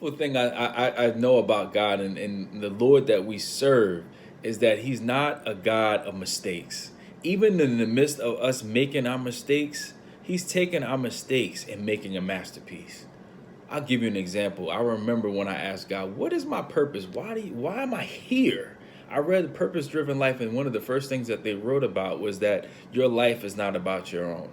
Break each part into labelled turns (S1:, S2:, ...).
S1: beautiful thing I know about God and the Lord that we serve is that He's not a God of mistakes. Even in the midst of us making our mistakes, He's taking our mistakes and making a masterpiece. I'll give you an example. I remember when I asked God, "What is my purpose? Why am I here?" I read Purpose Driven Life, and one of the first things that they wrote about was that your life is not about your own.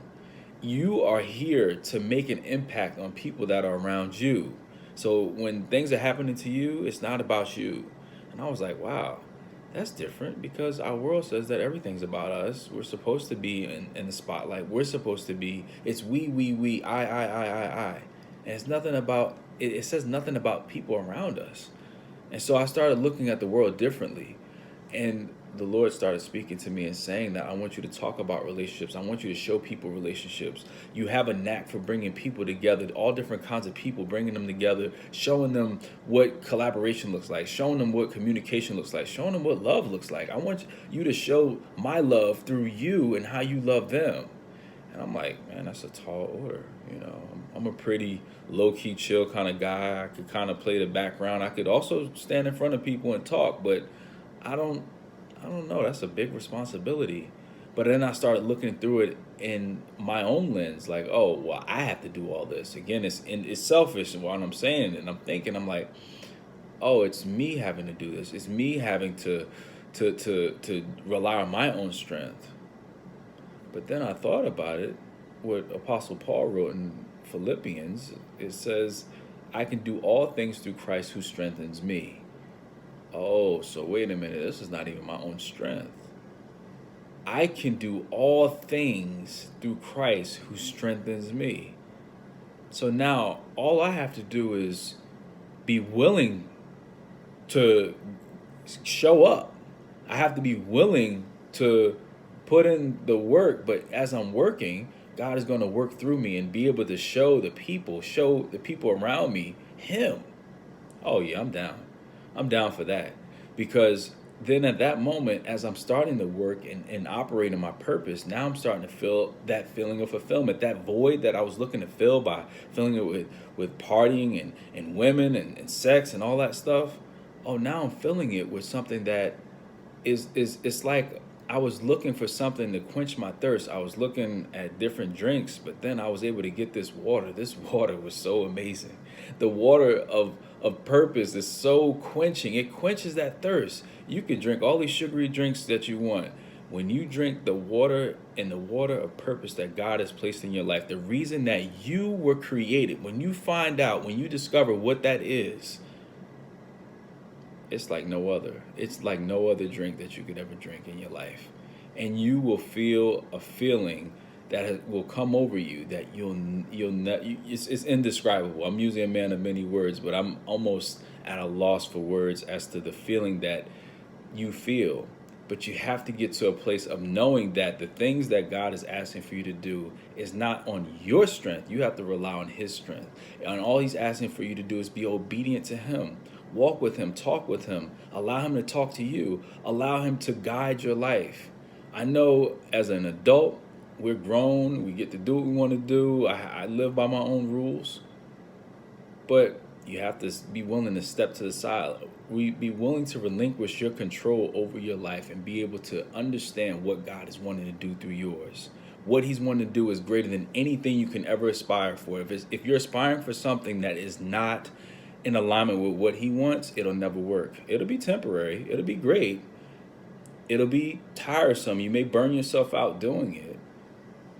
S1: You are here to make an impact on people that are around you. So when things are happening to you, it's not about you. And I was like, wow, that's different because our world says that everything's about us. We're supposed to be in the spotlight. We're supposed to be, it's we, I. And it's nothing about, it says nothing about people around us. And so I started looking at the world differently. And the Lord started speaking to me and saying that I want you to talk about relationships. I want you to show people relationships. You have a knack for bringing people together, all different kinds of people, bringing them together, showing them what collaboration looks like, showing them what communication looks like, showing them what love looks like. I want you to show my love through you and how you love them. And I'm like, man, that's a tall order. You know, I'm a pretty low key, chill kind of guy. I could kind of play the background. I could also stand in front of people and talk, but I don't, I don't know. That's a big responsibility. But then I started looking through it in my own lens, like, oh, well, I have to do all this. Again, it's selfish what I'm saying, and I'm thinking, I'm like, oh, it's me having to do this. It's me having to rely on my own strength. But then I thought about it, what Apostle Paul wrote in Philippians. It says, I can do all things through Christ who strengthens me. Oh, so wait a minute, this is not even my own strength. I can do all things through Christ who strengthens me. So now all I have to do is be willing to show up. I have to be willing to put in the work, but as I'm working, God is going to work through me and be able to show the people around me Him. Oh yeah, I'm down. I'm down for that. Because then at that moment, as I'm starting to work and operate in my purpose, now I'm starting to feel that feeling of fulfillment, that void that I was looking to fill by filling it with partying and women and sex and all that stuff. Oh, now I'm filling it with something that is it's like I was looking for something to quench my thirst. I was looking at different drinks, but then I was able to get this water. This water was so amazing. The water of purpose is so quenching. It quenches that thirst. You can drink all these sugary drinks that you want. When you drink the water and the water of purpose that God has placed in your life, the reason that you were created, when you find out, when you discover what that is, it's like no other. It's like no other drink that you could ever drink in your life. And you will feel a feeling that will come over you that you'll not. It's indescribable. I'm using a man of many words, but I'm almost at a loss for words as to the feeling that you feel. But you have to get to a place of knowing that the things that God is asking for you to do is not on your strength. You have to rely on His strength. And all He's asking for you to do is be obedient to Him. Walk with Him, talk with Him, allow Him to talk to you, allow Him to guide your life. I know as an adult, we're grown, we get to do what we want to do. I live by my own rules. But you have to be willing to step to the side. Be willing to relinquish your control over your life and be able to understand what God is wanting to do through yours. What He's wanting to do is greater than anything you can ever aspire for. If you're aspiring for something that is not in alignment with what He wants, it'll never work. It'll be temporary. It'll be great. It'll be tiresome. You may burn yourself out doing it.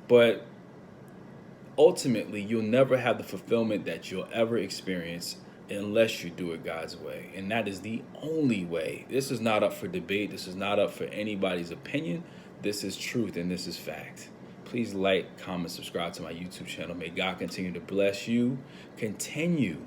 S1: But ultimately, you'll never have the fulfillment that you'll ever experience unless you do it God's way. And that is the only way. This is not up for debate. This is not up for anybody's opinion. This is truth and this is fact. Please like, comment, subscribe to my YouTube channel. May God continue to bless you. Continue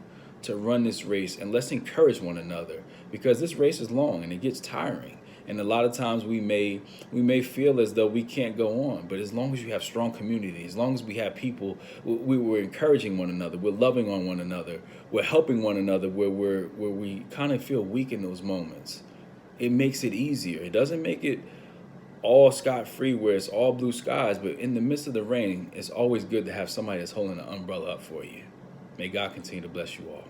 S1: to run this race, and let's encourage one another, because this race is long and it gets tiring. And a lot of times we may feel as though we can't go on, but as long as you have strong community, as long as we have people, we're encouraging one another, we're loving on one another, we're helping one another where we kind of feel weak in those moments. It makes it easier. It doesn't make it all scot-free where it's all blue skies, but in the midst of the rain, it's always good to have somebody that's holding an umbrella up for you. May God continue to bless you all.